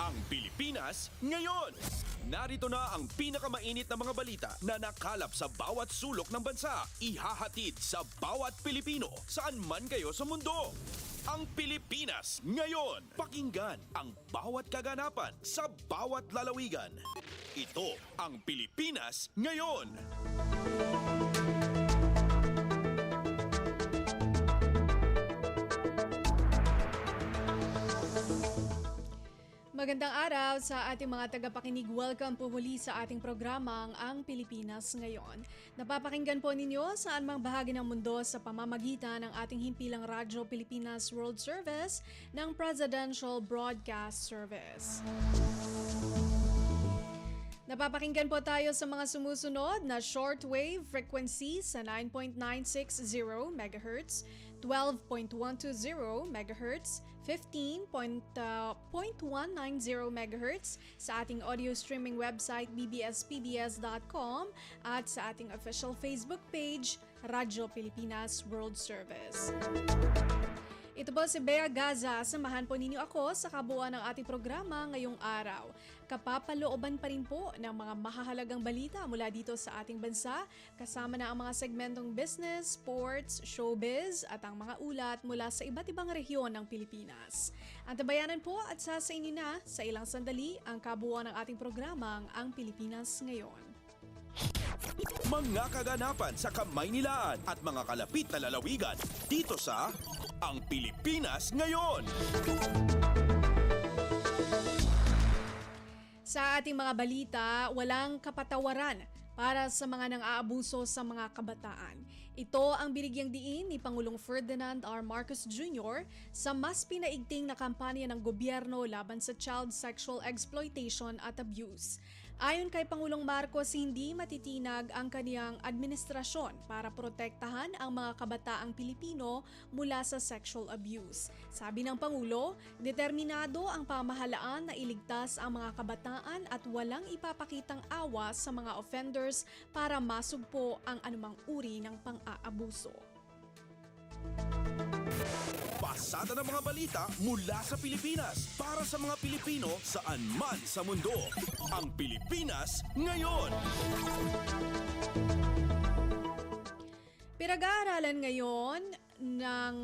Ang Pilipinas ngayon. Narito na ang pinakamainit na mga balita na nakalap sa bawat sulok ng bansa. Ihahatid sa bawat Pilipino saan man kayo sa mundo. Ang Pilipinas ngayon. Pakinggan ang bawat kaganapan sa bawat lalawigan. Ito ang Pilipinas ngayon. Magandang araw sa ating mga tagapakinig. Welcome po muli sa ating programang Ang Pilipinas Ngayon. Napapakinggan po ninyo saan mang bahagi ng mundo sa pamamagitan ng ating himpilang Radyo Pilipinas World Service ng Presidential Broadcast Service. Napapakinggan po tayo sa mga sumusunod na shortwave frequency sa 9.960 MHz, 12.120 MHz, 15.190 MHz sa ating audio streaming website bbspbs.com at sa ating official Facebook page Radyo Pilipinas World Service. Ito po si Bea Gaza. Samahan po ninyo ako sa kabuuan ng ating programa ngayong araw. Kapapalooban pa rin po ng mga mahahalagang balita mula dito sa ating bansa, kasama na ang mga segmentong business, sports, showbiz at ang mga ulat mula sa iba't ibang rehiyon ng Pilipinas. Antabayanan po at sasainin na sa ilang sandali ang kabuuan ng ating programang Ang Pilipinas Ngayon. Mga kaganapan sa Kamaynilaan at mga kalapit na lalawigan dito sa Ang Pilipinas Ngayon. Sa ating mga balita, walang kapatawaran para sa mga nang-aabuso sa mga kabataan. Ito ang binigyang diin ni Pangulong Ferdinand R. Marcos Jr. sa mas pinaigting na kampanya ng gobyerno laban sa child sexual exploitation at abuse. Ayon kay Pangulong Marcos, hindi matitinag ang kaniyang administrasyon para protektahan ang mga kabataang Pilipino mula sa sexual abuse. Sabi ng Pangulo, determinado ang pamahalaan na iligtas ang mga kabataan at walang ipapakitang awa sa mga offenders para masugpo ang anumang uri ng pang-aabuso. Pasada ng mga balita mula sa Pilipinas para sa mga Pilipino saan man sa mundo. Ang Pilipinas Ngayon. Pinag-aaralan ngayon ng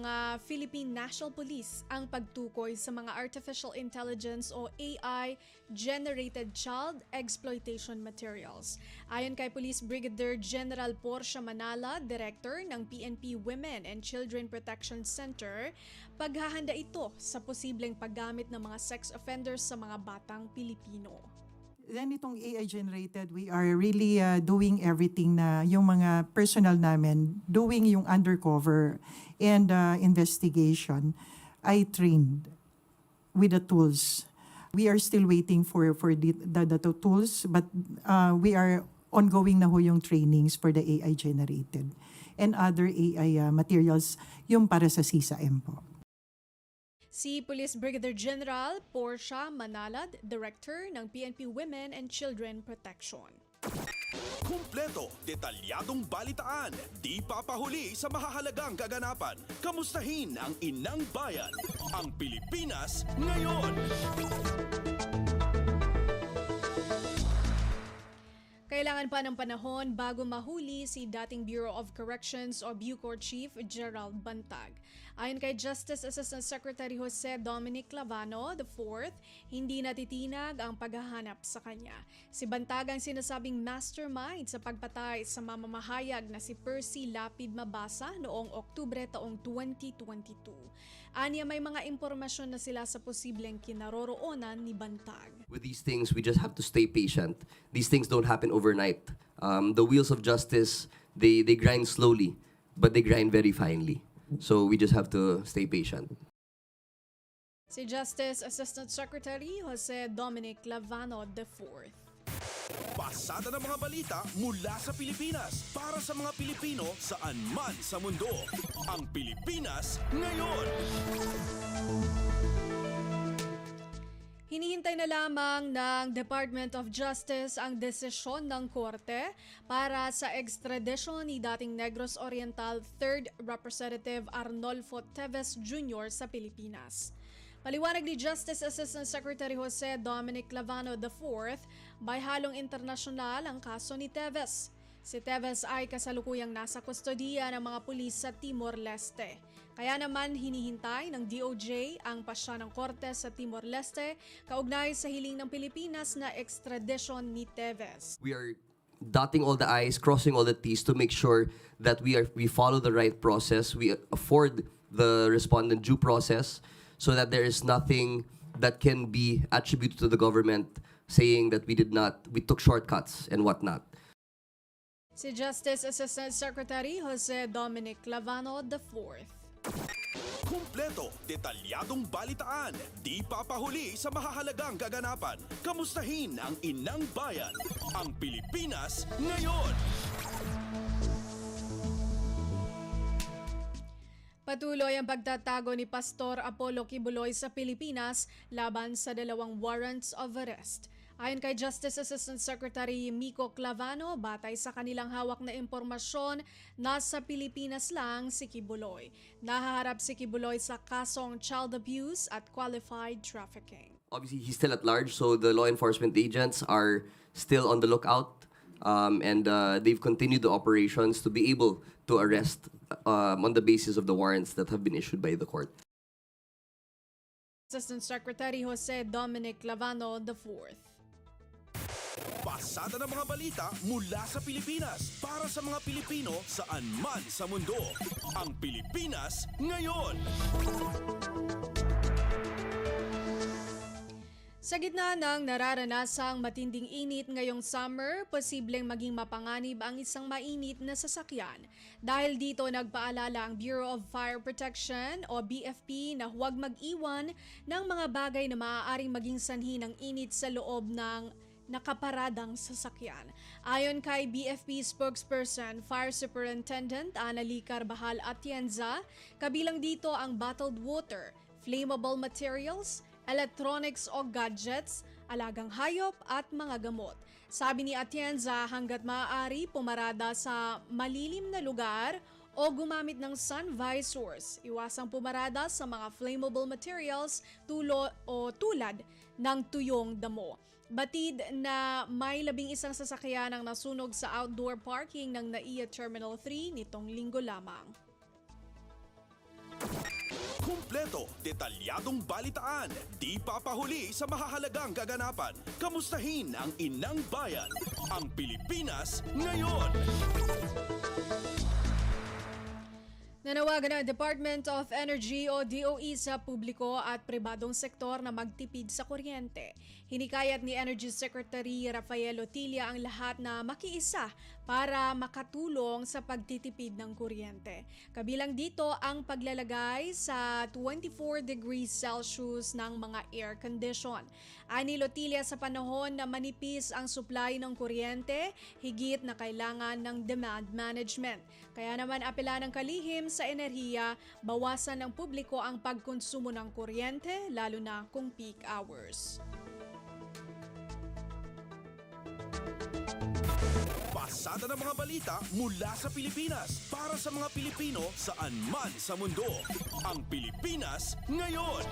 Philippine National Police ang pagtukoy sa mga artificial intelligence o AI-generated child exploitation materials. Ayon kay Police Brigadier General Portia Manala, Director ng PNP Women and Children Protection Center, paghahanda ito sa posibleng paggamit ng mga sex offenders sa mga batang Pilipino. Then itong AI generated, we are really doing everything na yung mga personnel namin, doing yung undercover and investigation. I trained with the tools. We are still waiting for the tools, but we are ongoing na ho yung trainings for the AI generated and other AI materials yung para sa CISA-M po. Si Police Brigadier General Portia Manalad, Director ng PNP Women and Children Protection. Kumpleto, detalyadong balitaan, di papahuli sa mahahalagang kaganapan. Kamustahin ang inang bayan. Ang Pilipinas Ngayon. Kailangan pa ng panahon bago mahuli si dating Bureau of Corrections o Bucor Chief Gerald Bantag. Ayon kay Justice Assistant Secretary Jose Dominic Clavano IV, hindi natitinag ang paghahanap sa kanya. Si Bantag ang sinasabing mastermind sa pagpatay sa mamamahayag na si Percy Lapid Mabasa noong Oktubre taong 2022. Aniya may mga impormasyon na sila sa posibleng kinaroroonan ni Bantag. With these things, we just have to stay patient. These things don't happen overnight. The wheels of justice, they grind slowly, but they grind very finely. So we just have to stay patient. Si Justice Assistant Secretary Jose Dominic Clavano IV. Pasada ng mga balita mula sa Pilipinas para sa mga Pilipino saan man sa mundo. Ang Pilipinas Ngayon. Hinihintay na lamang ng Department of Justice ang desisyon ng korte para sa extradition ni dating Negros Oriental 3rd Representative Arnolfo Teves Jr. sa Pilipinas. Paliwanag ni Justice Assistant Secretary Jose Dominic Clavano IV, may halong internasyonal ang kaso ni Teves. Si Teves ay kasalukuyang nasa kustodiya ng mga pulis sa Timor-Leste. Kaya naman hinihintay ng DOJ ang pasya ng korte sa Timor-Leste kaugnay sa hiling ng Pilipinas na extradition ni Teves. We are dotting all the I's, crossing all the T's to make sure that we follow the right process. We afford the respondent due process so that there is nothing that can be attributed to the government saying that we took shortcuts and whatnot. Si Justice Assistant Secretary Jose Dominic Clavano IV. Kumpleto, detalyadong balitaan, di papahuli sa mahahalagang kaganapan. Kamustahin ang inang bayan, ang Pilipinas ngayon. Patuloy ang pagtatago ni Pastor Apollo Kibuloy sa Pilipinas laban sa 2 warrants of arrest. Ayon kay Justice Assistant Secretary Miko Clavano, batay sa kanilang hawak na impormasyon, nasa Pilipinas lang si Kibuloy. Nahaharap si Kibuloy sa kasong child abuse at qualified trafficking. Obviously, he's still at large, so the law enforcement agents are still on the lookout, and they've continued the operations to be able to arrest on the basis of the warrants that have been issued by the court. Assistant Secretary Jose Dominic Clavano IV. Pasada ng mga balita mula sa Pilipinas para sa mga Pilipino saan man sa mundo. Ang Pilipinas ngayon. Sa gitna ng nararanasang matinding init ngayong summer, posibleng maging mapanganib ang isang mainit na sasakyan. Dahil dito nagpaalala ang Bureau of Fire Protection o BFP na huwag mag-iwan ng mga bagay na maaaring maging sanhi ng init sa loob ng nakaparadang sasakyan. Ayon kay BFP spokesperson, Fire Superintendent Annalyn Carbajal Atienza, kabilang dito ang bottled water, flammable materials, electronics o gadgets, alagang hayop at mga gamot. Sabi ni Atienza, hanggat maaari pumarada sa malilim na lugar o gumamit ng sun visors. Iwasang pumarada sa mga flammable materials tulad ng tuyong damo. Batid na may 11 sasakyan ang nasunog sa outdoor parking ng NAIA Terminal 3 nitong linggo lamang. Kumpleto, detalyadong balitaan, di papahuli sa mahahalagang kaganapan. Kamustahin ang inang bayan, ang Pilipinas ngayon. Nanawagan ang Department of Energy o DOE sa publiko at pribadong sektor na magtipid sa kuryente. Hinikayat ni Energy Secretary Rafael Otilla ang lahat na makiisa para makatulong sa pagtitipid ng kuryente. Kabilang dito ang paglalagay sa 24 degrees Celsius ng mga air condition. Ani Otilla, sa panahon na manipis ang supply ng kuryente, higit na kailangan ng demand management. Kaya naman apela ng kalihim sa enerhiya, bawasan ng publiko ang pagkonsumo ng kuryente lalo na kung peak hours. Pasada ng mga balita mula sa Pilipinas para sa mga Pilipino saan man sa mundo. Ang Pilipinas ngayon.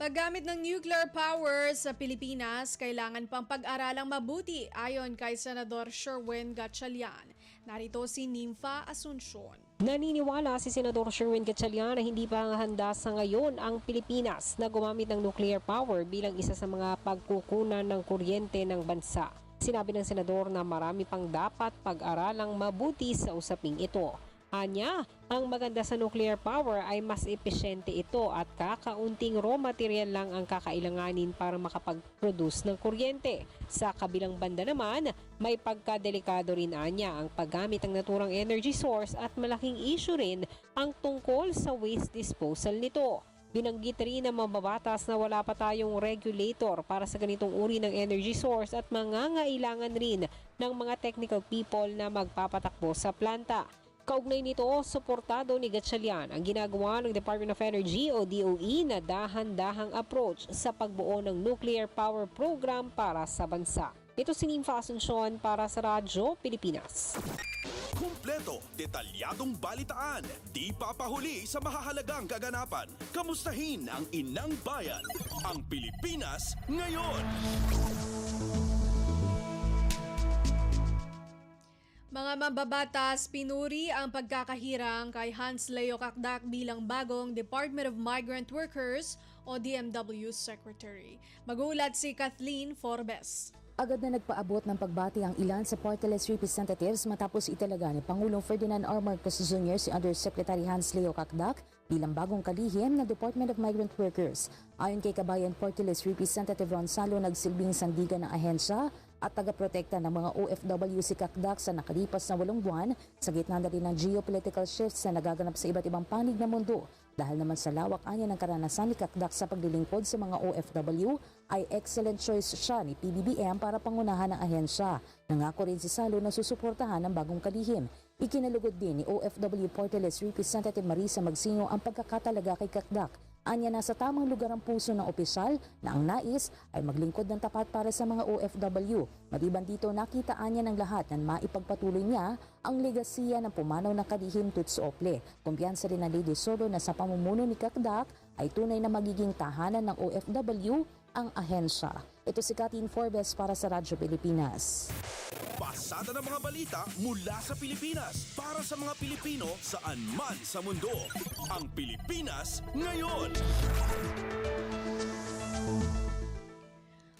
Paggamit ng nuclear power sa Pilipinas, kailangan pang pag-aralang mabuti ayon kay Senador Sherwin Gatchalian. Narito si Nympha Asuncion. Naniniwala si Senador Sherwin Gatchalian na hindi pa handa sa ngayon ang Pilipinas na gumamit ng nuclear power bilang isa sa mga pagkukunan ng kuryente ng bansa. Sinabi ng senador na marami pang dapat pag-aralang mabuti sa usaping ito. Anya, ang maganda sa nuclear power ay mas epesyente ito at kakaunting raw material lang ang kakailanganin para makapag-produce ng kuryente. Sa kabilang banda naman, may pagkadelikado rin anya ang paggamit ng naturang energy source at malaking issue rin ang tungkol sa waste disposal nito. Binanggit rin ng mababatas na wala pa tayong regulator para sa ganitong uri ng energy source at mangangailangan rin ng mga technical people na magpapatakbo sa planta. Kaugnay nito, suportado ni Gatchalian ang ginagawa ng Department of Energy o DOE na dahan-dahang approach sa pagbuo ng nuclear power program para sa bansa. Ito si Nympha Asuncion para sa Radyo Pilipinas. Kumpleto, detalyadong balitaan, di papahuli sa mahahalagang kaganapan. Kamustahin ang inang bayan, ang Pilipinas ngayon. Mga mambabatas, pinuri ang pagkakahirang kay Hans Leo Kakdak bilang bagong Department of Migrant Workers o DMW Secretary. Magulat si Kathleen Forbes. Agad na nagpaabot ng pagbati ang ilan sa party list representatives matapos italaga ni Pangulong Ferdinand R. Marcos Jr. si Undersecretary Hans Leo Kakdak bilang bagong kalihim ng Department of Migrant Workers. Ayon kay Kabayan Party List Representative Ron Salo, nagsilbing sandigan ng ahensya at tagaprotekta ng mga OFW si Kakdak sa nakalipas na 8 buwan sa gitna na rin ng geopolitical shifts na nagaganap sa iba't ibang panig ng mundo. Dahil naman sa lawak anya ng karanasan ni Kakdak sa paglilingkod sa mga OFW, ay excellent choice siya ni PBBM para pangunahan ng ahensya. Nangako rin si Salo na susuportahan ng bagong kalihim. Ikinalugod din ni OFW Party List Representative Marisa Magsinyo ang pagkakatalaga kay Kakdak. Anya nasa tamang lugar ang puso ng opisyal na ang nais ay maglingkod ng tapat para sa mga OFW. Maliban dito, nakita anya ng lahat na maipagpatuloy niya ang legasiya ng pumanaw na kalihim Tuts Ople. Kumpiyansa rin ng Lady Solo na sa pamumuno ni Kakdak ay tunay na magiging tahanan ng OFW ang ahensya. Ito si Kathleen Forbes para sa Radyo Pilipinas. Pasada ng mga balita mula sa Pilipinas para sa mga Pilipino saan man sa mundo. Ang Pilipinas ngayon.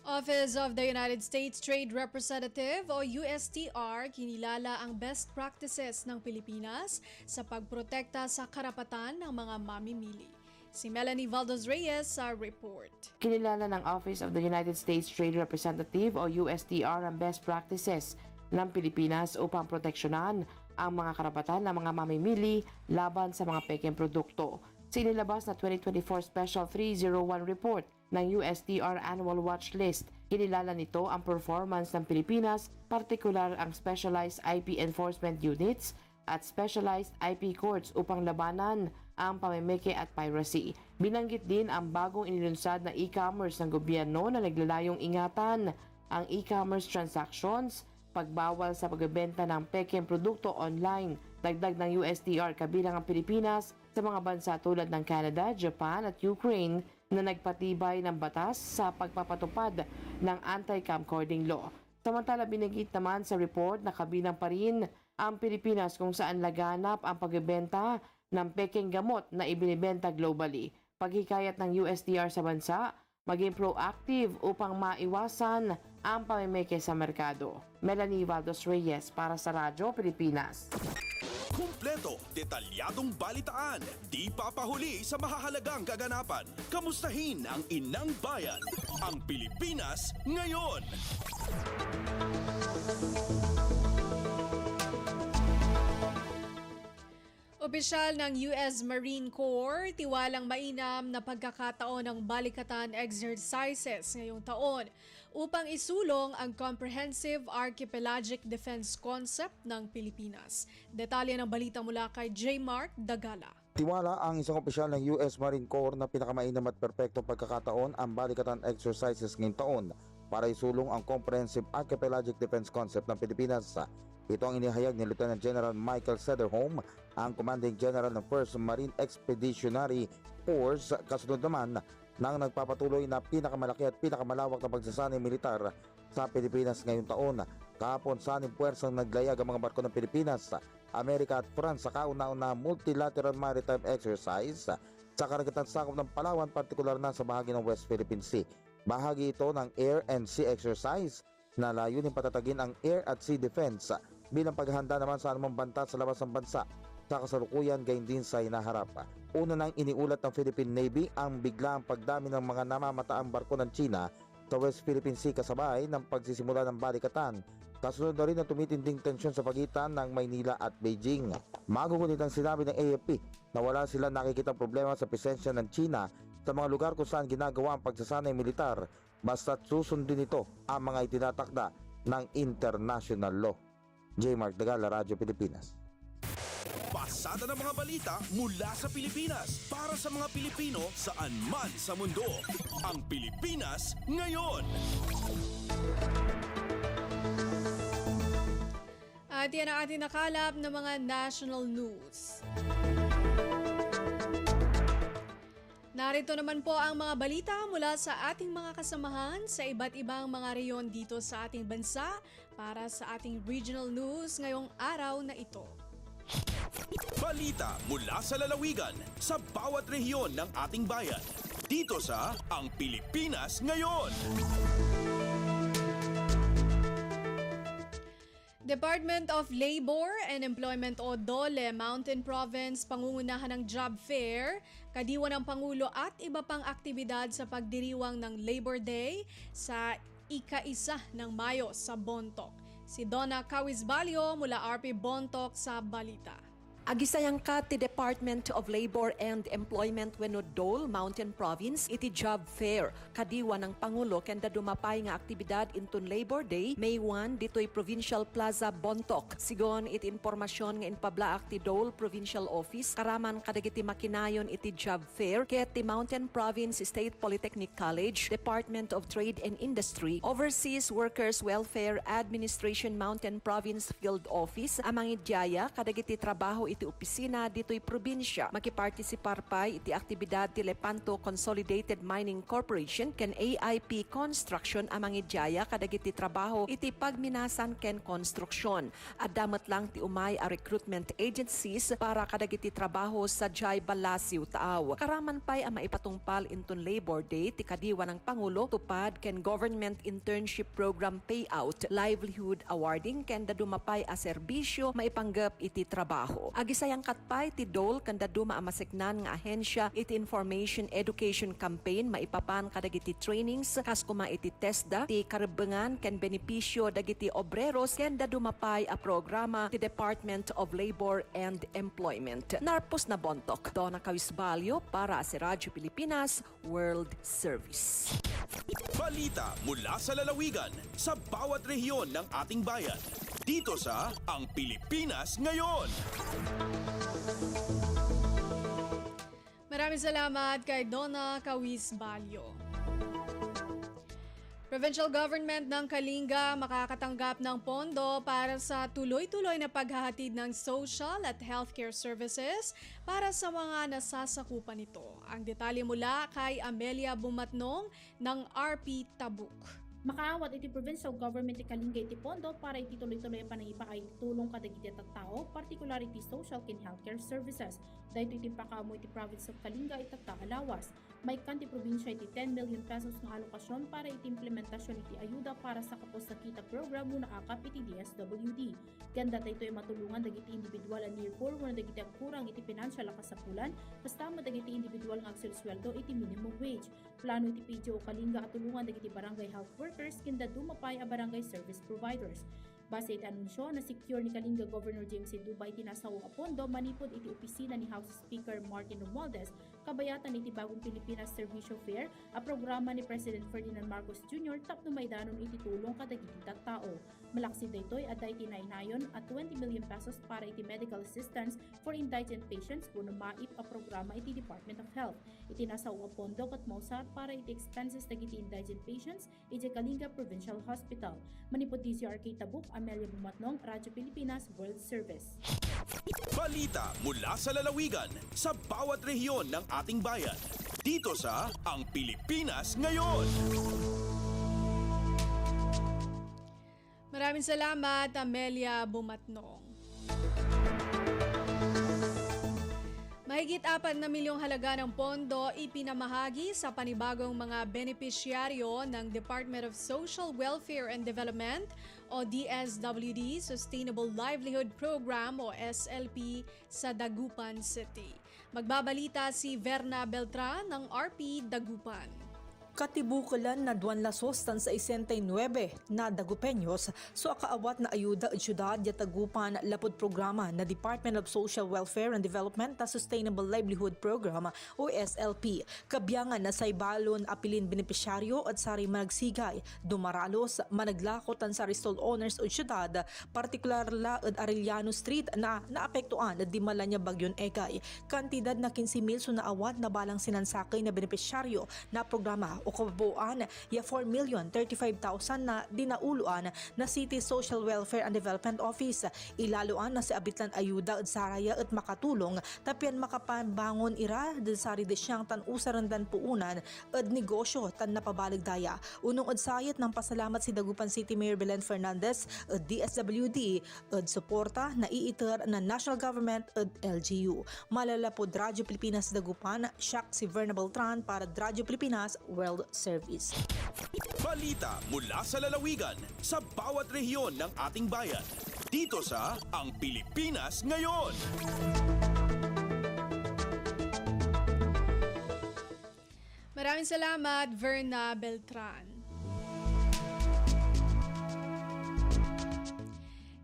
Office of the United States Trade Representative o USTR kinilala ang best practices ng Pilipinas sa pagprotekta sa karapatan ng mga mamimili. Si Melanie Valdez Reyes sa report. Kinilala ng Office of the United States Trade Representative o USTR ang best practices ng Pilipinas upang proteksyonan ang mga karapatan ng mga mamimili laban sa mga pekeng produkto. Sinilabas na 2024 Special 301 Report ng USTR Annual Watch List. Kinilala nito ang performance ng Pilipinas, partikular ang Specialized IP Enforcement Units at Specialized IP Courts upang labanan ang pamimeke at piracy. Binanggit din ang bagong inilunsad na e-commerce ng gobyerno na naglalayong ingatan ang e-commerce transactions, pagbawal sa pagbebenta ng pekeng produkto online. Dagdag ng USTR, kabilang ang Pilipinas sa mga bansa tulad ng Canada, Japan at Ukraine na nagpatibay ng batas sa pagpapatupad ng anti-camcording law. Samantala, binanggit naman sa report na kabilang pa rin ang Pilipinas kung saan laganap ang pagbebenta ng pekeng gamot na ibinibenta globally. Paghikayat ng USTR sa bansa, maging proactive upang maiwasan ang pamimeke sa merkado. Melanie Valdez Reyes para sa Radyo Pilipinas. Kumpleto, detalyadong balitaan, di papahuli sa mahahalagang kaganapan. Kamustahin ang inang bayan, ang Pilipinas ngayon. Opisyal ng US Marine Corps, tiwalang mainam na pagkakataon ng balikatan exercises ngayong taon upang isulong ang Comprehensive Archipelagic Defense Concept ng Pilipinas. Detalye ng balita mula kay J. Mark Dagala. Tiwala ang isang opisyal ng US Marine Corps na pinakamainam at perpektong pagkakataon ang balikatan exercises ngayong taon para isulong ang Comprehensive Archipelagic Defense Concept ng Pilipinas. Ito ang inihayag ni Lieutenant General Michael Sederholm, ang Commanding General ng 1st Marine Expeditionary Force, kasunod naman ng nagpapatuloy na pinakamalaki at pinakamalawak na pagsasanay militar sa Pilipinas ngayong taon. Kahapon sa 6 puwersang naglayag ang mga barko ng Pilipinas, Amerika at France sa kauna-una multilateral maritime exercise sa karagatan sakop ng Palawan, partikular na sa bahagi ng West Philippine Sea. Bahagi ito ng Air and Sea Exercise na layunin patatagin ang air at sea defense bilang paghahanda naman sa anumang banta sa labas ng bansa sa kasalukuyan gayon din sa hinaharap. Una nang iniulat ng Philippine Navy ang biglaang pagdami ng mga namamataang barko ng China sa West Philippine Sea kasabay ng pagsisimula ng balikatan. Kasunod na rin ang tumitinding tensyon sa pagitan ng Maynila at Beijing. Magugunit ang sinabi ng AFP na wala sila nakikitang problema sa presensya ng China sa mga lugar kung saan ginagawa ang pagsasanay militar basta't susundin ito ang mga itinatakda ng international law. J. Mark Dagala, Radyo Pilipinas. Pasada ng mga balita mula sa Pilipinas para sa mga Pilipino saan man sa mundo. Ang Pilipinas ngayon. At yan ang ating nakalap ng mga national news. Narito naman po ang mga balita mula sa ating mga kasamahan sa iba't ibang mga reyon dito sa ating bansa para sa ating regional news ngayong araw na ito. Balita mula sa lalawigan sa bawat rehiyon ng ating bayan. Dito sa Ang Pilipinas Ngayon. Department of Labor and Employment o DOLE, Mountain Province, pangungunahan ng job fair, kadiwa ng Pangulo at iba pang aktibidad sa pagdiriwang ng Labor Day sa ika-1 ng Mayo sa Bontoc. Si Donna Cawisbalio mula RP Bontoc sa balita. Agisayang ka ti Department of Labor and Employment wenno DOLE, Mountain Province, iti job fair. Kadiwa ng Pangulo kenda dumapay nga aktibidad intun Labor Day, May 1, ditoy Provincial Plaza, Bontoc. Sigon iti informasyon nga inpablaak ti DOLE Provincial Office, karaman kadagiti makinayon iti job fair, ket ti Mountain Province State Polytechnic College, Department of Trade and Industry, Overseas Workers Welfare Administration Mountain Province Field Office, amang idyaya kadagiti trabaho iti opisina dito'y probinsya. Makipartisipar pa iti aktibidad ti Lepanto Consolidated Mining Corporation ken AIP Construction amang idyaya kadagiti trabaho iti pagminasan ken konstruksyon. Adamat lang ti umay a recruitment agencies para kadagiti trabaho sa Jai Balasiw Taaw. Karaman pa'y ang maipatungpal intun Labor Day ti kadiwa ng Pangulo tupad ken Government Internship Program Payout, Livelihood Awarding ken dadumapay a serbisyo maipanggap iti trabaho. Agisayang katpay ti DOLE kanda duma amaseknan nga ahensya iti Information Education Campaign maipapan kadagiti trainings kas kuma iti TESDA ti karebengan ken benepisyo dagiti obreros kenda dumapay a programa ti Department of Labor and Employment. Narpos na Bontoc, Donna Cawisbalio para sa Radyo Pilipinas World Service. Balita mula sa lalawigan sa bawat rehiyon ng ating bayan. Dito sa Ang Pilipinas Ngayon. Maraming salamat kay Donna Cawisbalio. Provincial Government ng Kalinga makakatanggap ng pondo para sa tuloy-tuloy na paghahatid ng social at healthcare services para sa mga nasasakupan nito. Ang detalye mula kay Amelia Bumatnong ng RP Tabuk. Makaawat iti provincial government ti Kalinga iti pondo para iti tuloy-tuloy panangipakay tulong kadagiti tattao, particular iti social ken healthcare services. Dahito iti pakamo iti province of Kalinga itatta alawas. May kanti probinsya iti 10 million pesos nga alokasyon para iti implementasyon iti ayuda para sa kapos-sakita program muna akap iti DSWD. Ganda dahito ay matulungan dagiti individual and near poor muna dagiti agkurang iti financial kasapulan, basta dagiti individual nga agsulsweldo iti minimum wage. Plano iti PGO Kalinga at tulungan dagiti barangay health workers kinda dumapay a barangay service providers. Base iti anunsyo na secure ni Kalinga Governor James C. Dubay tinasaw a pondo manipod iti opisina ni House Speaker Martin Romualdez kabayatan iti Bagong Pilipinas Servicio Fair a programa ni President Ferdinand Marcos Jr. tapno maidanon iti tulong kadagiti tattao. Malaksid daytoy aday tinaynayon at 20 million pesos para iti medical assistance for indigent patients kuno maip a programa iti Department of Health. Itinasaw a pondo kat mausar para iti expenses dagiti indigent patients iti Kalinga Provincial Hospital. Manipod DZRK Tabuk, Amelia Bumatnong, Radyo Pilipinas World Service. Balita mula sa lalawigan sa bawat rehiyon ng ating bayan. Dito sa Ang Pilipinas Ngayon. Maraming salamat, Amelia Bumatnong. Mahigit 4 na milyong halaga ng pondo ipinamahagi sa panibagong mga benepisyaryo ng Department of Social Welfare and Development o DSWD Sustainable Livelihood Program o SLP sa Dagupan City. Magbabalita si Verna Beltran ng RP Dagupan. Katibukalan na 269 na Dagupeños so akaawat na ayuda at syudad ya Dagupan lapod programa na Department of Social Welfare and Development at Sustainable Livelihood Program o SLP. Kabyangan na sa ibalon apilin benepisyaryo at sari managsigay, dumaralos, managlakotan sa stall owners o syudad, partikular la at Arellano Street na naapektuan at dimala niya bagyon ekay. Kantidad na 15,000 so naawat na balang sinansakay na benepisyaryo na programa o o kabuuan ya 4,035,000 na dinauluan na City Social Welfare and Development Office. Ilaluan na si abitlan ayuda at saraya at makatulong tapian makapabangon ira din sa ridesyang tan usarandan puunan at negosyo tan napabaligdaya. Unong sayat ng pasalamat si Dagupan City Mayor Belen Fernandez at DSWD at suporta na iiter na National Government at LGU. Malalapod Radyo Pilipinas Dagupan, siyak si Verna Beltran para Radyo Pilipinas World Service. Balita mula sa lalawigan sa bawat rehiyon ng ating bayan. Dito sa Ang Pilipinas Ngayon. Maraming salamat, Verna Beltran.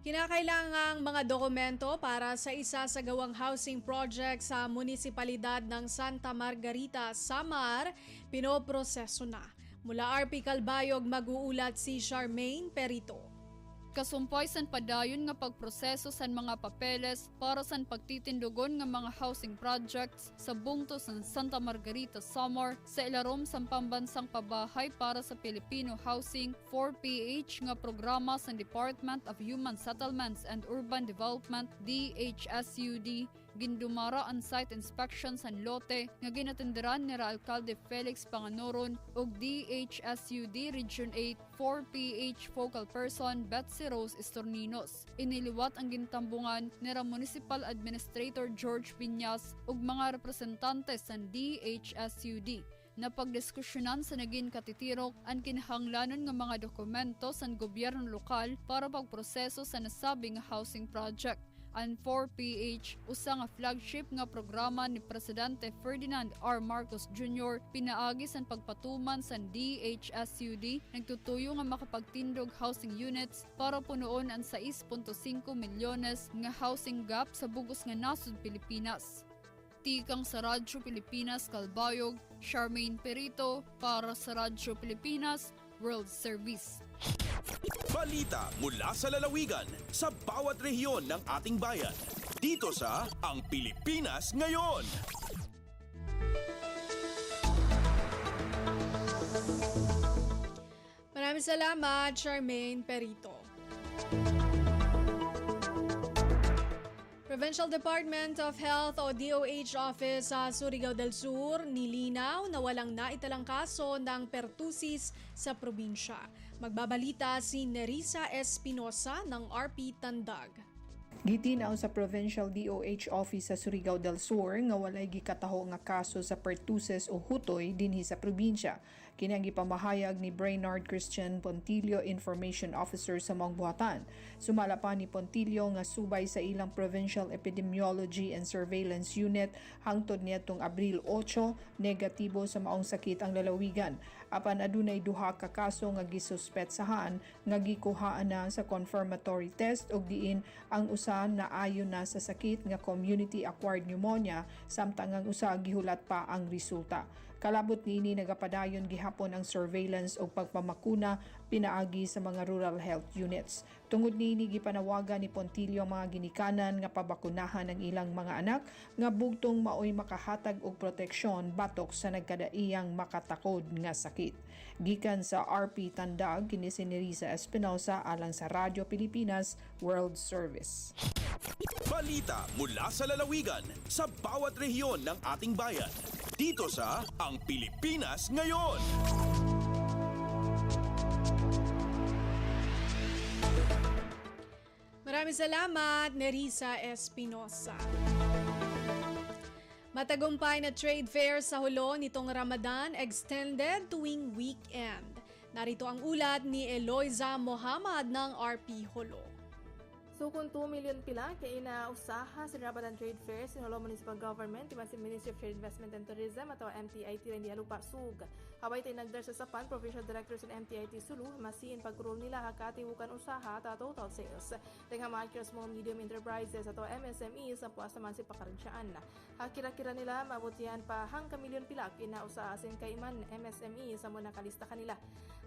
Kinakailangang mga dokumento para sa isa sa gawang housing project sa munisipalidad ng Santa Margarita, Samar, pinoproseso na. Mula RP Calbayog, mag-uulat si Charmaine Perito. Kasumpay san padayon nga pagproseso san mga papeles para san pagtitindugon nga mga housing projects sa bungto san Santa Margarita, Samar sa ilarom san pambansang pabahay para sa Filipino Housing 4PH nga programa sa Department of Human Settlements and Urban Development DHSUD. Gindumara ang site inspection san lote nga ginatindiran ni Alcalde Felix Panganoron ug DHSUD Region 8 4PH Focal Person Betsy Rose Estorninos. Iniliwat ang gintambungan ni Municipal Administrator George Viñas ug mga representante sa DHSUD. Napagdiskusyonan sa naging katitirok ang kinahanglanon nga mga dokumento sa gobyerno lokal para pagproseso sa nasabing housing project. Ang 4PH, usa nga flagship nga programa ni Presidente Ferdinand R. Marcos Jr. pinaagi sa pagpatuman sa DHSUD, nagtutuyo nga makapagtindog housing units para punuon ang 6.5 milyones nga housing gap sa bugos nga nasod Pilipinas. Tikang sa Radyo Pilipinas Calbayog, Charmaine Perito para sa Radyo Pilipinas World Service. Balita mula sa lalawigan sa bawat rehiyon ng ating bayan. Dito sa Ang Pilipinas Ngayon. Maraming salamat, Charmaine Perito. Provincial Department of Health o DOH Office sa Surigao del Sur nilinaw na walang naitalang kaso ng pertussis sa probinsya. Magbabalita si Nerissa Espinosa ng RP Tandag. Gitinaw sa Provincial DOH Office sa Surigao del Sur nga walay gikataho nga kaso sa pertussis o hutoy dinhi sa probinsya. Kini ang gipamahayag ni Brainard Christian Pontillo, Information Officer sa maong buhatan. Sumala pa ni Pontillo nga subay sa ilang Provincial Epidemiology and Surveillance Unit hangtod niadtong Abril 8, negatibo sa maong sakit ang lalawigan. Apan adunay duha ka kaso nga gisuspetsahan nga gikuhaan na sa confirmatory test ug diin ang usa na ayon na sa sakit nga community acquired pneumonia samtang ang usa gihulat pa ang resulta. Kalabot niini nagapadayon gihapon ang surveillance o pagpamakuna pinaagi sa mga rural health units. Tungod niini gipanawagan ni Pontillo ang mga ginikanan nga pabakunahan ang ilang mga anak nga bugtong maoy makahatag og proteksyon batok sa nagkadaiyang makatakod nga sakit. Gikan sa RP Tandag, kini si Nerissa Espinosa alang sa Radyo Pilipinas World Service. Balita mula sa lalawigan sa bawat rehiyon ng ating bayan. Dito sa Ang Pilipinas Ngayon. Maraming salamat, Nerissa Espinosa. Matagumpay na trade fair sa Hulo nitong Ramadan extended tuwing weekend. Narito ang ulat ni Eloiza Mohamad ng RP Hulo. So kung 2 million pila kay inausaha sa Ramadan Trade Fair sa Hulo Municipal Government, timan si Ministry of Trade, Investment and Tourism atau MTIT rin di halupa sug. Habay tay nagdar sa Sapan, Provincial Director sa MTIT Sulu, masiin pagkurul nila hakatiwukan usaha ta total sales. Tengha micro small medium enterprises atau MSMEs ang puas naman si pakaransyaan. Hakira-kira nila mabutihan pa hangka milyon pila kinausaha sin kay man MSME sa muna kalista kanila.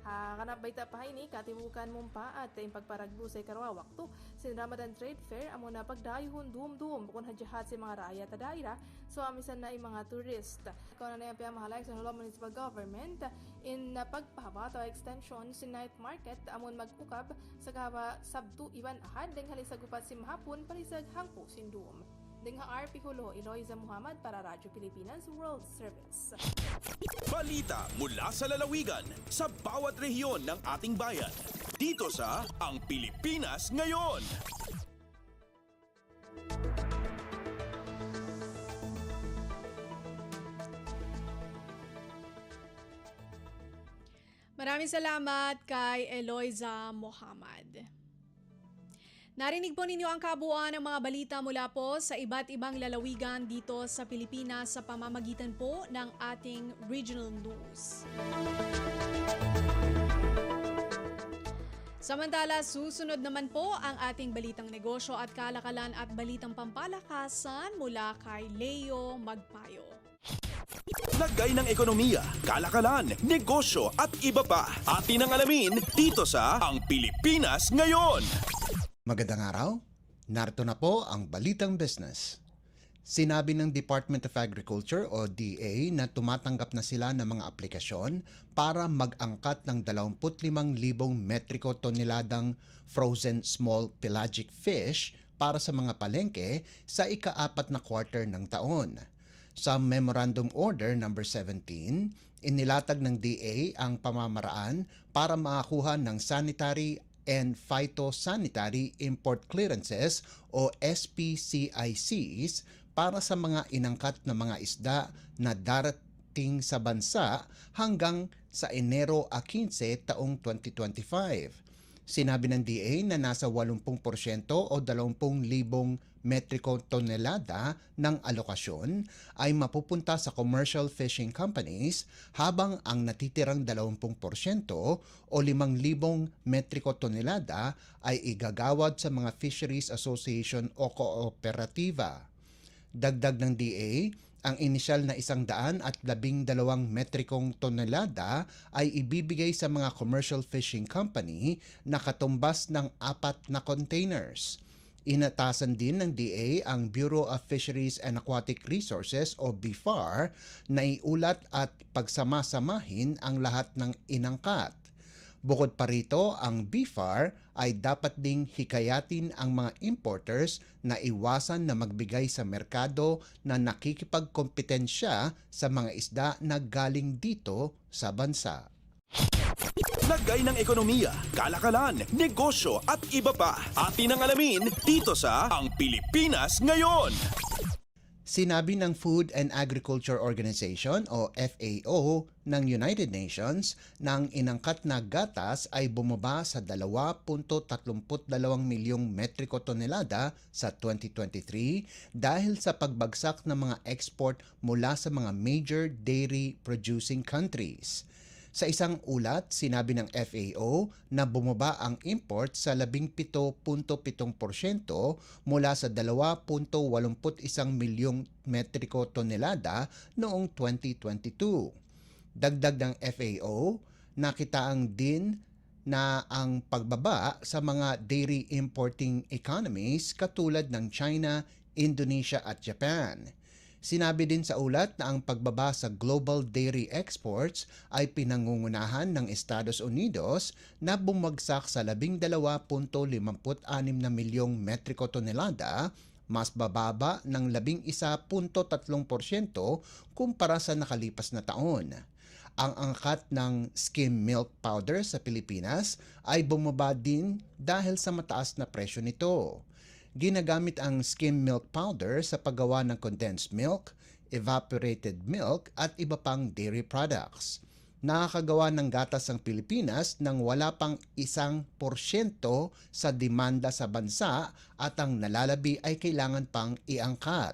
Kanap baita pa ini katiwukan mumpa at yung pagparagbu sa karawak to. Sin Ramadan Trade Fair amo na pagdayhon dum-dum bukon hadyahat sa mga raaya ta daira so amisan na mga turist. Ikaw na yung mahalay sa Honolulu Municipal Government in pagpahaba o extension si night market amon mag-ukab sa gaba sabtu iban ahad deng halisagupat si mahapon palisag hangpo sindum. Dengha RP Hulo, Eloisa Muhammad para Radyo Pilipinas World Service. Balita mula sa lalawigan sa bawat rehiyon ng ating bayan. Dito sa Ang Pilipinas Ngayon. Maraming salamat kay Eloisa Muhammad. Narinig po ninyo ang kabuuan ng mga balita mula po sa iba't ibang lalawigan dito sa Pilipinas sa pamamagitan po ng ating regional news. Samantala, susunod naman po ang ating balitang negosyo at kalakalan at balitang pampalakasan mula kay Leo Magpayo. Lagay ng ekonomiya, kalakalan, negosyo at iba pa. Atin ang alamin dito sa Ang Pilipinas Ngayon. Magandang araw, narito na po ang Balitang Business. Sinabi ng Department of Agriculture o DA na tumatanggap na sila ng mga aplikasyon para mag-angkat ng 25,000 metriko toneladang frozen small pelagic fish para sa mga palengke sa ika-4 na quarter ng taon. Sa Memorandum Order No. 17, inilatag ng DA ang pamamaraan para makakuha ng sanitary and Phytosanitary Import Clearances o SPCICs para sa mga inangkat na mga isda na darating sa bansa hanggang sa Enero 15 taong 2025. Sinabi ng DA na nasa 80% o 20,000 metriko tonelada ng alokasyon ay mapupunta sa commercial fishing companies habang ang natitirang 20% o 5,000 metriko tonelada ay igagawad sa mga fisheries association o kooperatiba. Dagdag ng DA, ang inisyal na 112 metrikong tonelada ay ibibigay sa mga commercial fishing company na katumbas ng 4 na containers. Inatasan din ng DA ang Bureau of Fisheries and Aquatic Resources o BFAR na iulat at pagsama-samahin ang lahat ng inangkat. Bukod pa rito, ang BFAR ay dapat ding hikayatin ang mga importers na iwasan na magbigay sa merkado na nakikipagkompetensya sa mga isda na galing dito sa bansa. Lagay ng ekonomiya, kalakalan, negosyo at iba pa. Atin ang alamin dito sa Ang Pilipinas Ngayon. Sinabi ng Food and Agriculture Organization o FAO ng United Nations na ang inangkat na gatas ay bumaba sa 2.32 milyong metriko tonelada sa 2023 dahil sa pagbagsak ng mga export mula sa mga major dairy producing countries. Sa isang ulat, sinabi ng FAO na bumaba ang import sa 17.7% mula sa 2.81 milyong metriko tonelada noong 2022. Dagdag ng FAO, nakitaan din na ang pagbaba sa mga dairy importing economies katulad ng China, Indonesia at Japan. Sinabi din sa ulat na ang pagbaba sa global dairy exports ay pinangungunahan ng Estados Unidos na bumagsak sa 12.56 na milyong metriko tonelada, mas bababa ng 11.3% kumpara sa nakalipas na taon. Ang angkat ng skim milk powder sa Pilipinas ay bumaba din dahil sa mataas na presyo nito. Ginagamit ang skim milk powder sa paggawa ng condensed milk, evaporated milk at iba pang dairy products. Nakakagawa ng gatas ang Pilipinas nang wala pang 1% sa demanda sa bansa at ang nalalabi ay kailangan pang iangkat.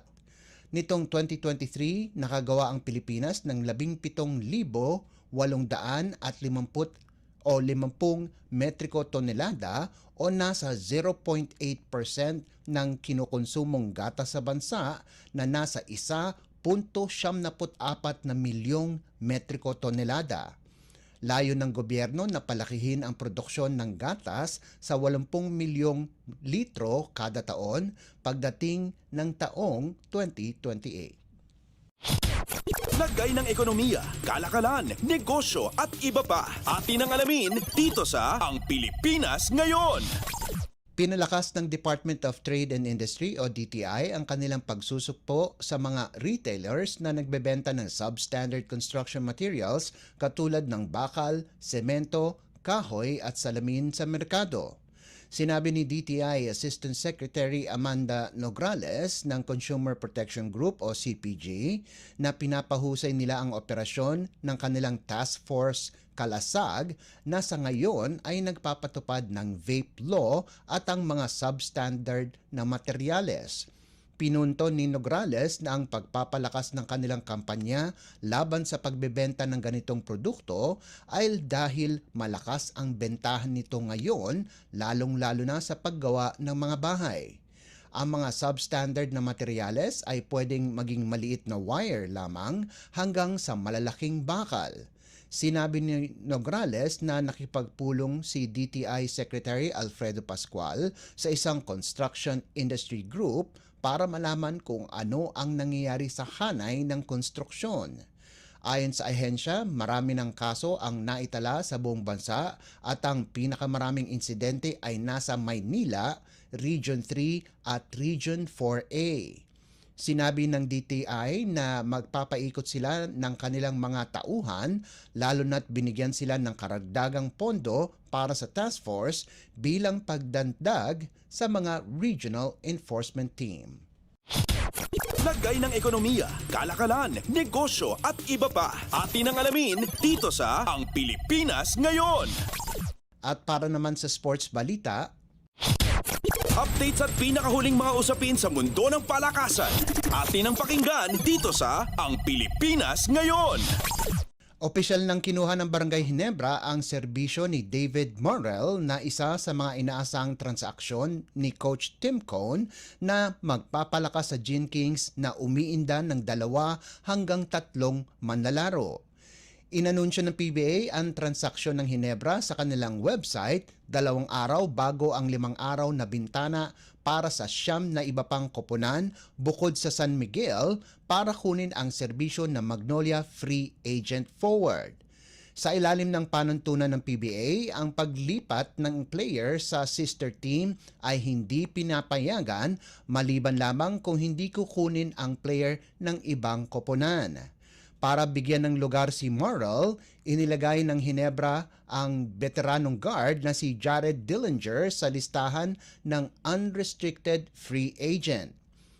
Nitong 2023, nakagawa ang Pilipinas ng 17,850 metriko tonelada o nasa 0.8% ng kinukonsumong gatas sa bansa na nasa 1.74 na milyong metriko tonelada. Layo ng gobyerno na palakihin ang produksyon ng gatas sa 80 milyong litro kada taon pagdating ng taong 2028. Lagay ng ekonomiya, kalakalan, negosyo at iba pa. Atin ang alamin dito sa Ang Pilipinas Ngayon. Pinalakas ng Department of Trade and Industry o DTI ang kanilang pagsusukpo sa mga retailers na nagbebenta ng substandard construction materials katulad ng bakal, semento, kahoy at salamin sa merkado. Sinabi ni DTI Assistant Secretary Amanda Nograles ng Consumer Protection Group o CPG na pinapahusay nila ang operasyon ng kanilang task force Kalasag na sa ngayon ay nagpapatupad ng vape law at ang mga substandard na materyales. Pinunto ni Nograles na ang pagpapalakas ng kanilang kampanya laban sa pagbebenta ng ganitong produkto ay dahil malakas ang bentahan nito ngayon, lalong-lalo na sa paggawa ng mga bahay. Ang mga substandard na materyales ay pwedeng maging maliit na wire lamang hanggang sa malalaking bakal. Sinabi ni Nograles na nakipagpulong si DTI Secretary Alfredo Pascual sa isang construction industry group para malaman kung ano ang nangyayari sa hanay ng konstruksyon. Ayon sa ahensya, marami ng kaso ang naitala sa buong bansa at ang pinakamaraming insidente ay nasa Maynila, Region 3 at Region 4A. Sinabi ng DTI na magpapaikot sila ng kanilang mga tauhan lalo na't binigyan sila ng karagdagang pondo para sa task force bilang pagdandag sa mga regional enforcement team. Lagay ng ekonomiya, kalakalan, negosyo at iba pa. Atin ang alamin dito sa Ang Pilipinas Ngayon. At para naman sa sports balita, Updates at pinakahuling mga usapin sa mundo ng palakasan. Atin ang pakinggan dito sa Ang Pilipinas Ngayon. opisyal nang kinuha ng Barangay Ginebra ang serbisyo ni David Morrell na isa sa mga inaasang transaksyon ni Coach Tim Cone na magpapalakas sa Gin Kings na umiinda ng 2 hanggang 3 manlalaro. Inanunsyo ng PBA ang transaksyon ng Ginebra sa kanilang website 2 araw bago ang 5 araw na bintana para sa 9 na iba pang koponan bukod sa San Miguel para kunin ang serbisyo ng Magnolia Free Agent Forward. Sa ilalim ng panuntunan ng PBA, ang paglipat ng player sa sister team ay hindi pinapayagan maliban lamang kung hindi kukunin ang player ng ibang koponan. Para bigyan ng lugar si Morrell, inilagay ng Ginebra ang veteranong guard na si Jared Dillinger sa listahan ng unrestricted free agent.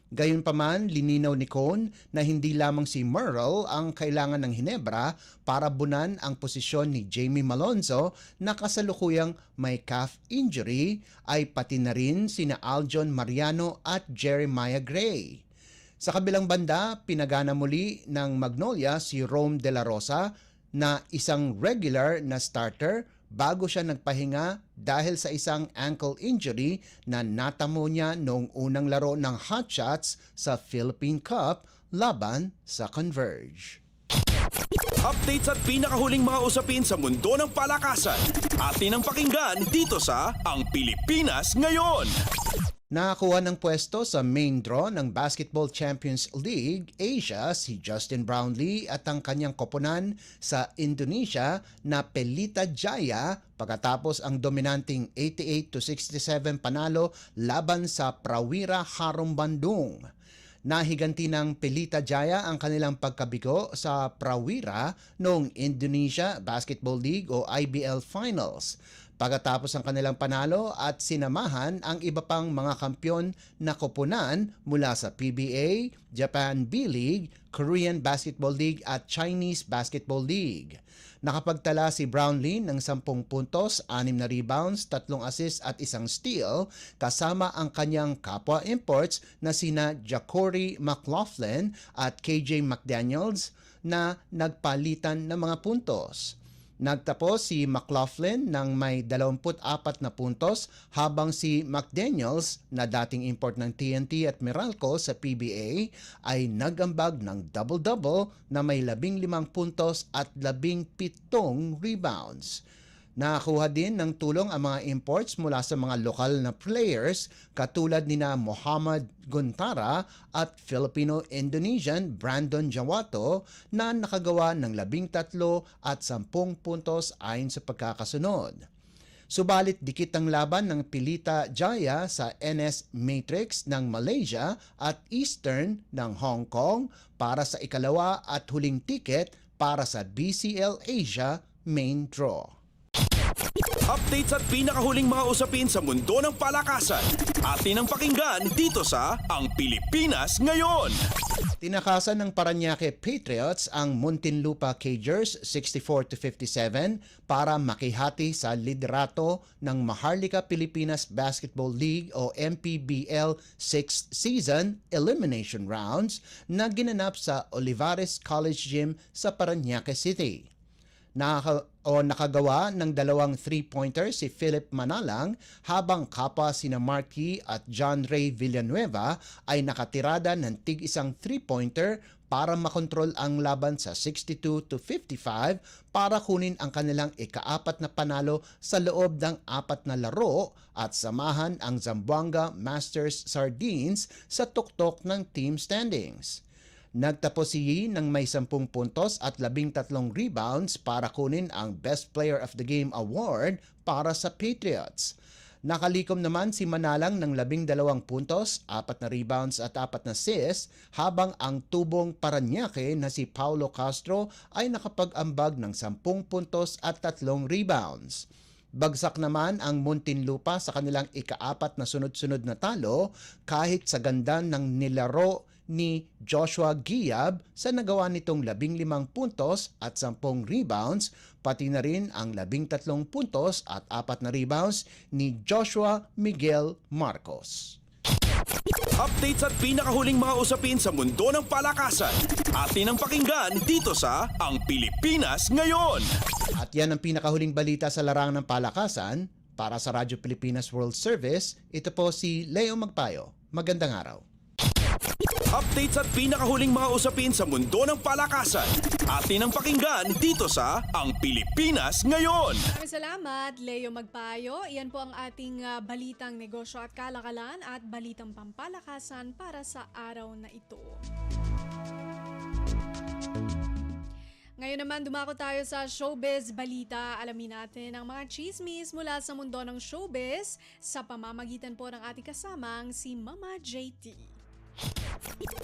Gayunpaman, lininaw ni Cone na hindi lamang si Morrell ang kailangan ng Ginebra para bunan ang posisyon ni Jamie Malonzo na kasalukuyang may calf injury, ay pati na rin sina Aljon Mariano at Jeremiah Gray. Sa kabilang banda, pinagana muli ng Magnolia si Rome De La Rosa na isang regular na starter bago siya nagpahinga dahil sa isang ankle injury na natamo niya noong unang laro ng Hotshots sa Philippine Cup laban sa Converge. Updates at pinakahuling mga usapin sa mundo ng palakasan. Atin ang pakinggan dito sa Ang Pilipinas Ngayon. Nakakuha ng pwesto sa main draw ng Basketball Champions League Asia si Justin Brownlee at ang kanyang koponan sa Indonesia na Pelita Jaya pagkatapos ang dominanting 88-67 panalo laban sa Prawira Harum Bandung. Nahiganti ng Pelita Jaya ang kanilang pagkabigo sa Prawira noong Indonesia Basketball League o IBL Finals. Pagkatapos ang kanilang panalo at sinamahan ang iba pang mga kampyon na koponan mula sa PBA, Japan B-League, Korean Basketball League at Chinese Basketball League. Nakapagtala si Brownlee ng 10 puntos, 6 na rebounds, 3 assists at 1 steal kasama ang kanyang kapwa imports na sina Ja'Cory McLaughlin at KJ McDaniels na nagpalitan ng mga puntos. Nagtapos si McLaughlin ng may 24 na puntos habang si McDaniels na dating import ng TNT at Meralco sa PBA ay nagambag ng double-double na may 15 puntos at 17 rebounds. Nakakuha din ng tulong ang mga imports mula sa mga lokal na players katulad nina Mohamed Guntara at Filipino-Indonesian Brandon Jawato na nakagawa ng 13 at 10 puntos ayon sa pagkakasunod. Subalit dikit ang laban ng Pilita Jaya sa NS Matrix ng Malaysia at Eastern ng Hong Kong para sa ikalawa at huling ticket para sa BCL Asia Main Draw. Updates at pinakahuling mga usapin sa mundo ng palakasan. Atin ang pakinggan dito sa Ang Pilipinas Ngayon. Tinakasan ng Parañaque Patriots ang Muntinlupa Cagers 64-57 para makihati sa liderato ng Maharlika Pilipinas Basketball League o MPBL 6th Season Elimination Rounds na ginanap sa Olivares College Gym sa Parañaque City. Nakagawa ng 2 3-pointer si Philip Manalang habang kapwa sina Marky at John Ray Villanueva ay nakatirada ng tig-isang 3-pointer para makontrol ang laban sa 62-55 para kunin ang kanilang ika-4 na panalo sa loob ng 4 na laro at samahan ang Zamboanga Masters Sardines sa tuktok ng team standings. Nagtapos si Yi ng may 10 puntos at 13 rebounds para kunin ang Best Player of the Game Award para sa Patriots. Nakalikom naman si Manalang ng 12 puntos, 4 na rebounds at 4 na assists, habang ang tubong Parañaque na si Paulo Castro ay nakapag-ambag ng 10 puntos at 3 rebounds. Bagsak naman ang Muntinlupa sa kanilang ika-4 na sunod-sunod na talo kahit sa ganda ng nilaro ni Joshua Giab sa nagawa nitong 15 puntos at 10 rebounds, pati na rin ang 13 puntos at 4 na rebounds ni Joshua Miguel Marcos. Updates at pinakahuling mga usapin sa mundo ng palakasan. Atin ang pakinggan dito sa Ang Pilipinas Ngayon. At yan ang pinakahuling balita sa larangan ng palakasan. Para sa Radyo Pilipinas World Service, ito po si Leo Magpayo. Magandang araw. Updates at pinakahuling mga usapin sa mundo ng palakasan. Atin ang pakinggan dito sa Ang Pilipinas Ngayon. Maraming salamat, Leo Magpayo. Iyan po ang ating balitang negosyo at kalakalan at balitang pampalakasan para sa araw na ito. Ngayon naman, dumako tayo sa showbiz balita. Alamin natin ang mga chismis mula sa mundo ng showbiz sa pamamagitan po ng ating kasamang si Mama JT.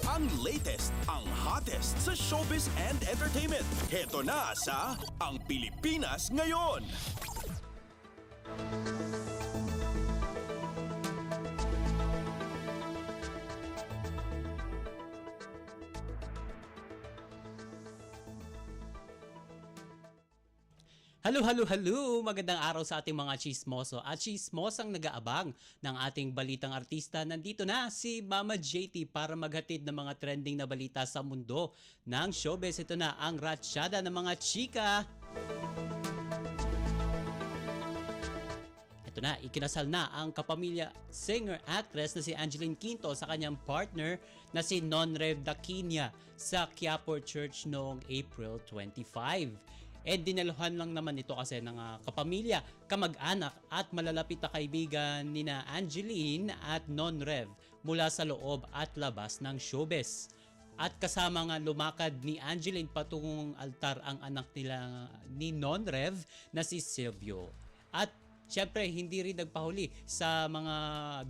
Ang latest, ang hottest sa showbiz and entertainment. Heto na sa Ang Pilipinas Ngayon. Hello! Magandang araw sa ating mga chismoso at chismosang nag-aabang ng ating balitang artista. Nandito na si Mama JT para maghatid ng mga trending na balita sa mundo ng showbiz. Ito na ang ratsyada ng mga chika. Ito na, ikinasal na ang kapamilya singer-actress na si Angeline Quinto sa kanyang partner na si Nonrev Daquinia sa Quiapo Church noong April 25. Dinaluhan lang naman ito kasi ng kapamilya, kamag-anak at malalapit na kaibigan nina Angeline at Nonrev mula sa loob at labas ng showbiz. At kasama nga lumakad ni Angeline patungong altar ang anak nila ni Nonrev na si Silvio. At syempre, hindi rin nagpahuli sa mga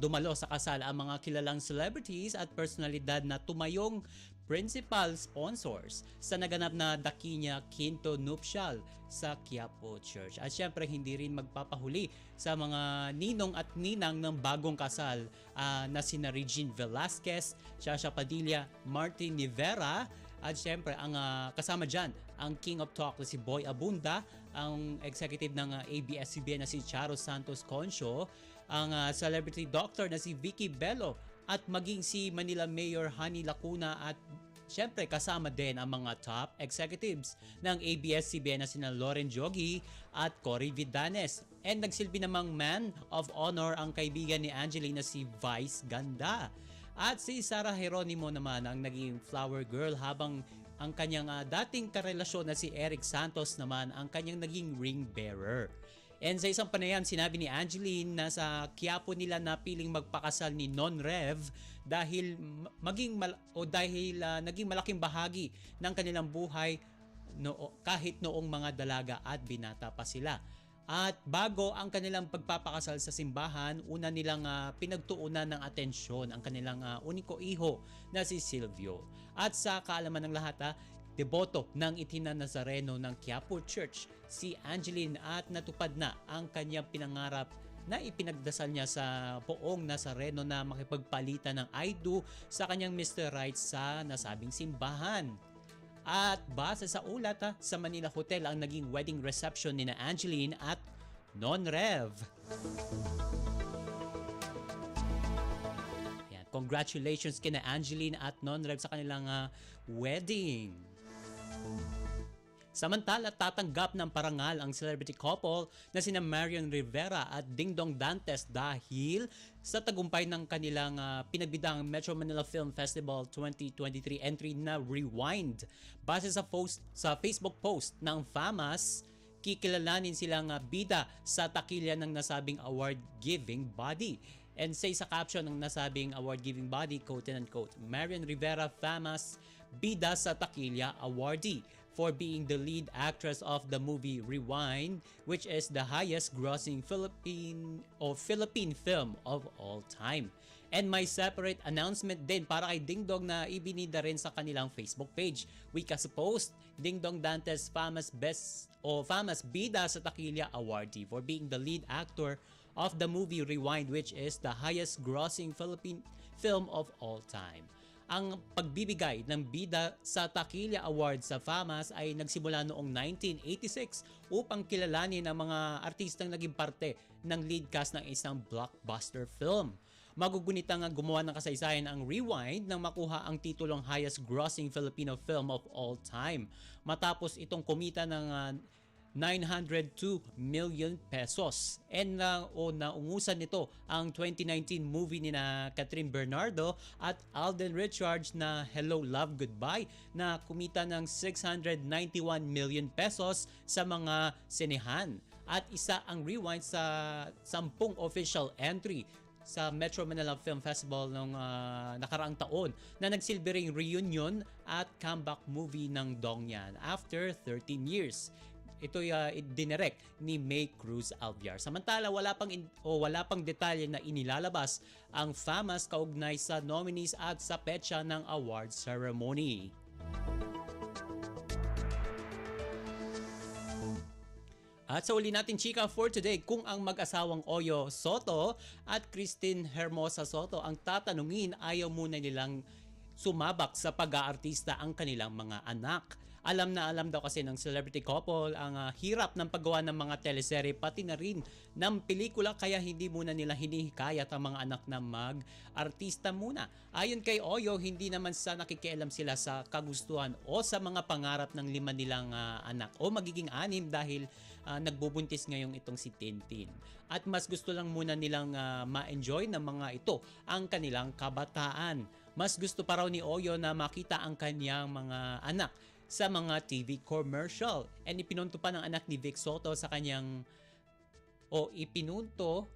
dumalo sa kasal ang mga kilalang celebrities at personalidad na tumayong principal sponsors sa naganap na Daquinia Quinto Nuptial sa Quiapo Church. At syempre, hindi rin magpapahuli sa mga ninong at ninang ng bagong kasal na sina Regine Velasquez, Shasha Padilla, Martin Rivera, at syempre, ang kasama dyan, ang King of Talk na si Boy Abunda, ang executive ng ABS-CBN na si Charo Santos Concho, ang celebrity doctor na si Vicky Bello, at maging si Manila Mayor Honey Lacuna at syempre kasama din ang mga top executives ng ABS-CBN na sina Loren Jogi at Cory Vidanes. And nagsilbi namang man of honor ang kaibigan ni Angeline na si Vice Ganda. At si Sarah Geronimo naman ang naging flower girl, habang ang kanyang dating karelasyon na si Eric Santos naman ang kanyang naging ring bearer. And sa isang panayam, sinabi ni Angeline na sa Quiapo nila napiling magpakasal ni Non-Rev dahil naging malaking bahagi ng kanilang buhay kahit noong mga dalaga at binata pa sila. At bago ang kanilang pagpapakasal sa simbahan, una nilang pinagtuunan ng atensyon ang kanilang uniko iho na si Silvio. At sa kaalaman ng lahat, deboto ng Itinan Nazareno ng Quiapo Church si Angeline at natupad na ang kanyang pinangarap na ipinagdasal niya sa poong Nazareno na makipagpalitan ng I do sa kanyang Mr. Right sa nasabing simbahan. At base sa ulat, sa Manila Hotel ang naging wedding reception ni na Angeline at Non-Rev. Ayan, congratulations kina Angeline at Non-Rev sa kanilang wedding. Samantala, tatanggap ng parangal ang celebrity couple na sina Marian Rivera at Dingdong Dantes dahil sa tagumpay ng kanilang pinagbidang Metro Manila Film Festival 2023 entry na Rewind. Base sa Facebook post ng FAMAS, kikilalanin silang bida sa takilya ng nasabing award-giving body. And say sa caption ng nasabing award-giving body, quote and unquote, Marian Rivera FAMAS bida sa takilya awardee for being the lead actress of the movie Rewind, which is the highest grossing Philippine film of all time. And may separate announcement din para kay Dingdong na ibinida rin sa kanilang Facebook page. Wika sa post, Dingdong Dantes FAMAS bida sa takilya awardee for being the lead actor of the movie Rewind, which is the highest grossing Philippine film of all time. Ang pagbibigay ng bida sa Takilya Award sa FAMAS ay nagsimula noong 1986 upang kilalanin ang mga artistang naging parte ng lead cast ng isang blockbuster film. Magugunitang gumawa ng kasaysayan ang Rewind nang makuha ang titulong highest grossing Filipino film of all time matapos itong kumita ng 902 million pesos. And naungusan nito ang 2019 movie ni na Catherine Bernardo at Alden Richards na Hello Love Goodbye na kumita ng 691 million pesos sa mga sinehan. At isa ang Rewind sa 10 official entry sa Metro Manila Film Festival noong nakaraang taon na nagsilbing reunion at comeback movie ng Dongyan after 13 years. Ito'y dinirect ni May Cruz Alviar. Samantala, wala pang detalye na inilalabas ang FAMAS kaugnay sa nominees at sa petsa ng award ceremony. At sa uli natin chika for today, kung ang mag-asawang Oyo Soto at Christine Hermosa Soto ang tatanungin, ayaw muna nilang sumabak sa pag-aartista ang kanilang mga anak. Alam na alam daw kasi ng celebrity couple ang hirap ng paggawa ng mga teleserye pati na rin ng pelikula, kaya hindi muna nila hinihikayat ang mga anak na mag-artista muna. Ayon kay Oyo, hindi naman sa nakikialam sila sa kagustuhan o sa mga pangarap ng 5 nilang anak o magiging 6 dahil nagbubuntis ngayong itong si Tintin. At mas gusto lang muna nilang ma-enjoy ng mga ito ang kanilang kabataan. Mas gusto pa raw ni Oyo na makita ang kanyang mga anak sa mga TV commercial. And ipinunto pa ng anak ni Vic Soto sa kanyang ipinunto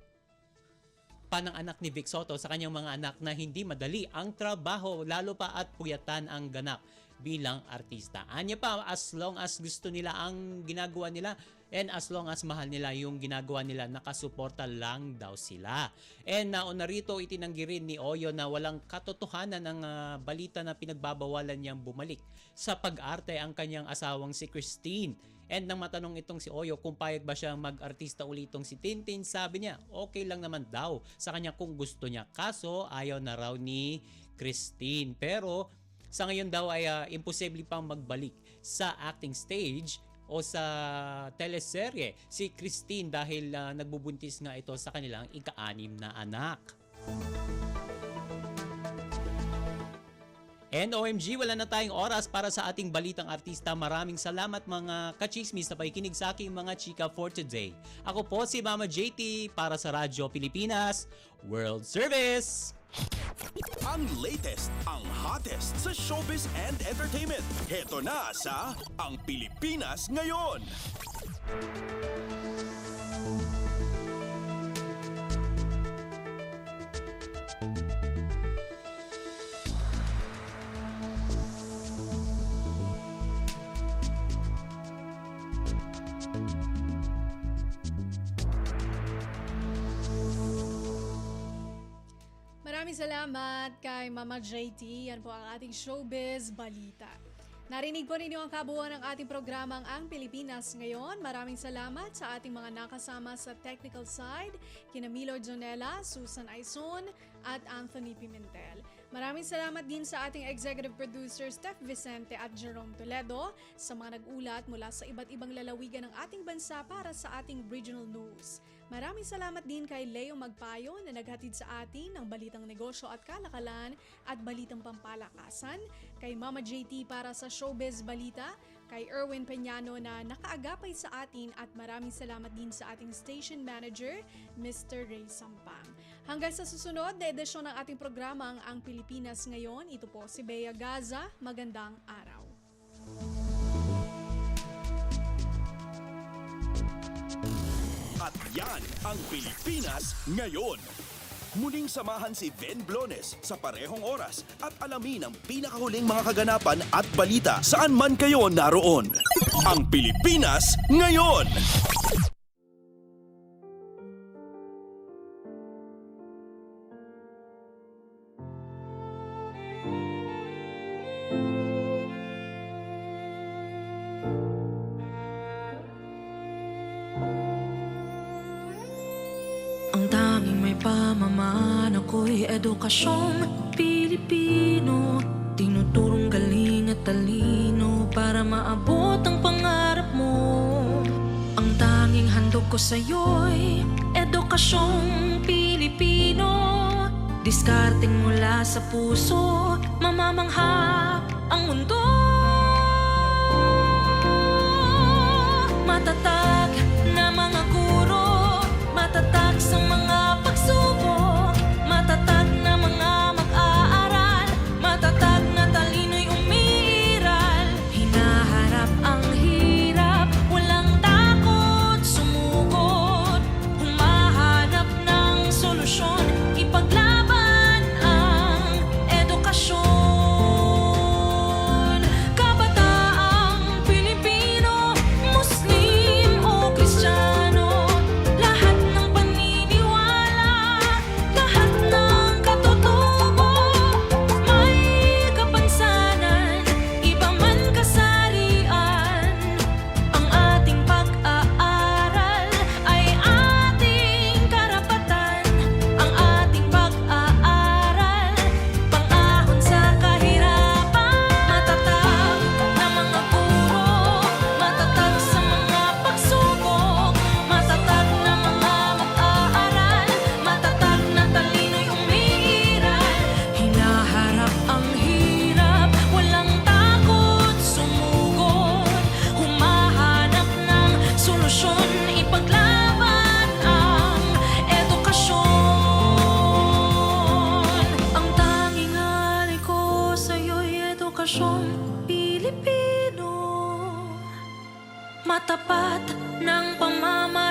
pa ng anak ni Vic Soto sa kanyang mga anak na hindi madali ang trabaho, lalo pa at puyatan ang ganap bilang artista. Anya pa, as long as gusto nila ang ginagawa nila and as long as mahal nila yung ginagawa nila, nakasuporta lang daw sila. And nauna rito, itinanggi rin ni Oyo na walang katotohanan ng balita na pinagbabawalan niyang bumalik sa pag-arte ang kanyang asawang si Christine. And nang matanong itong si Oyo kung payag ba siyang mag-artista ulit itong si Tintin, sabi niya okay lang naman daw sa kanya kung gusto niya. Kaso ayaw na raw ni Christine. Pero sa ngayon daw ay imposible pang magbalik sa acting stage o sa teleserye si Christine dahil nagbubuntis nga ito sa kanilang ika-6 na anak. And OMG, wala na tayong oras para sa ating balitang artista. Maraming salamat mga kachismis na pakikinig sa aking mga chika for today. Ako po si Mama JT para sa Radyo Pilipinas World Service! Ang latest, ang hottest sa showbiz and entertainment. Heto na sa Ang Pilipinas Ngayon. Maraming salamat kay Mama JT. Yan po ang ating showbiz balita. Narinig po ninyo ang kabuuan ng ating programang Ang Pilipinas Ngayon. Maraming salamat sa ating mga nakasama sa technical side, kina Milo Jonella, Susan Aizon, at Anthony Pimentel. Maraming salamat din sa ating executive producers Steph Vicente at Jerome Toledo sa mga nag-ulat mula sa iba't ibang lalawigan ng ating bansa para sa ating regional news. Maraming salamat din kay Leo Magpayo na naghatid sa atin ng balitang negosyo at kalakalan at balitang pampalakasan, kay Mama JT para sa showbiz balita, kay Erwin Peñano na nakaagapay sa atin at maraming salamat din sa ating station manager, Mr. Ray Sampang. Hanggang sa susunod na edisyon ng ating programang Ang Pilipinas Ngayon, ito po si Bea Gaza. Magandang araw. At yan ang Pilipinas Ngayon. Muling samahan si Ben Blones sa parehong oras at alamin ang pinakahuling mga kaganapan at balita saan man kayo naroon. Ang Pilipinas Ngayon. Ang tanging may pamamaan ako'y edukasyong Pilipino. Tinuturong galing at talino para maabot ang pangarap mo. Ang tanging handog ko sa'yo'y edukasyong Pilipino. Diskarteng mula sa puso, mamamangha ang mundo. Matatag na mga guro, matatag sa mga pagsubok, matatag na mga mag-aaral, matatag na talino'y umiiral. Hinaharap ang hirap, walang takot sumugod, humahanap ng solusyon, ipaglaban ang edukasyon. Kabataang Pilipino, Muslim o Kristiyano, lahat ng paniniwala, lahat ng katutubo, may kapansanan, iba man kasarian. Ang ating pag-aaral ay ating karapatan. Ang ating pag-aaral, pang-ahon sa kahirapan. Matatag na mga guro, matatag sa mga pagsubok, matatag na mga mag-aaral, matatag na talino'y umiiral. Hinaharap ang hirap, walang takot sumugod, humahanap ng solusyon, ipaglaban ang edukasyon. Ang tanging alay ko sa'yo'y edukasyong Pilipino. Matapat ng pamamagitan,